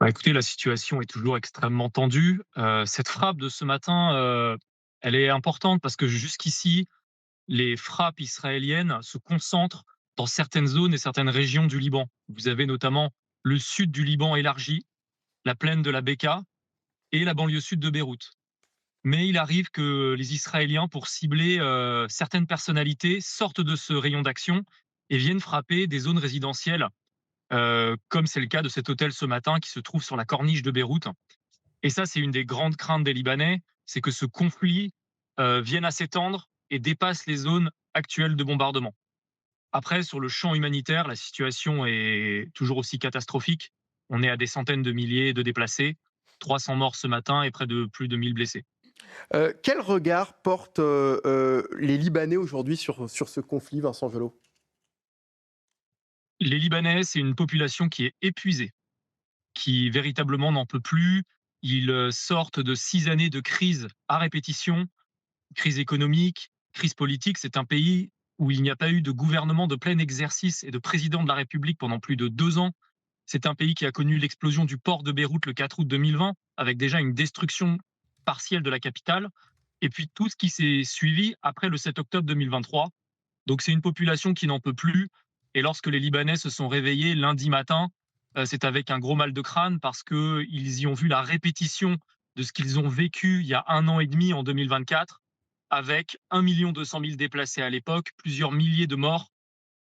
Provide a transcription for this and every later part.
Bah, écoutez, la situation est toujours extrêmement tendue. Cette frappe de ce matin, elle est importante parce que jusqu'ici, les frappes israéliennes se concentrent dans certaines zones et certaines régions du Liban. Vous avez notamment le sud du Liban élargi, la plaine de la Bekaa et la banlieue sud de Beyrouth. Mais il arrive que les Israéliens, pour cibler certaines personnalités, sortent de ce rayon d'action et viennent frapper des zones résidentielles, comme c'est le cas de cet hôtel ce matin qui se trouve sur la corniche de Beyrouth. Et ça, c'est une des grandes craintes des Libanais, c'est que ce conflit vienne à s'étendre et dépasse les zones actuelles de bombardement. Après, sur le champ humanitaire, la situation est toujours aussi catastrophique. On est à des centaines de milliers de déplacés, 300 morts ce matin et près de plus de 1000 blessés. Quel regard portent, les Libanais aujourd'hui sur ce conflit, Vincent Gelot? Les Libanais, c'est une population qui est épuisée, qui véritablement n'en peut plus. Ils sortent de 6 années de crise à répétition, crise économique, crise politique. C'est un pays où il n'y a pas eu de gouvernement de plein exercice et de président de la République pendant plus de 2 ans. C'est un pays qui a connu l'explosion du port de Beyrouth le 4 août 2020, avec déjà une destruction partielle de la capitale, et puis tout ce qui s'est suivi après le 7 octobre 2023. Donc c'est une population qui n'en peut plus. Et lorsque les Libanais se sont réveillés lundi matin, c'est avec un gros mal de crâne parce qu'ils y ont vu la répétition de ce qu'ils ont vécu il y a 1 an et demi en 2024, avec 1 200 000 déplacés à l'époque, plusieurs milliers de morts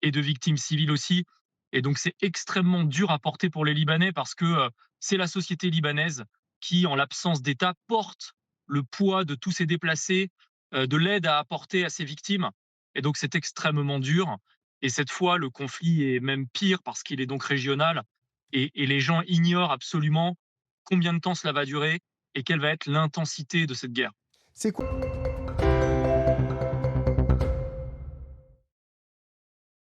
et de victimes civiles aussi. Et donc c'est extrêmement dur à porter pour les Libanais parce que c'est la société libanaise qui, en l'absence d'État, porte le poids de tous ces déplacés, de l'aide à apporter à ces victimes. Et donc c'est extrêmement dur. Et cette fois, le conflit est même pire parce qu'il est donc régional. Et les gens ignorent absolument combien de temps cela va durer et quelle va être l'intensité de cette guerre. C'est quoi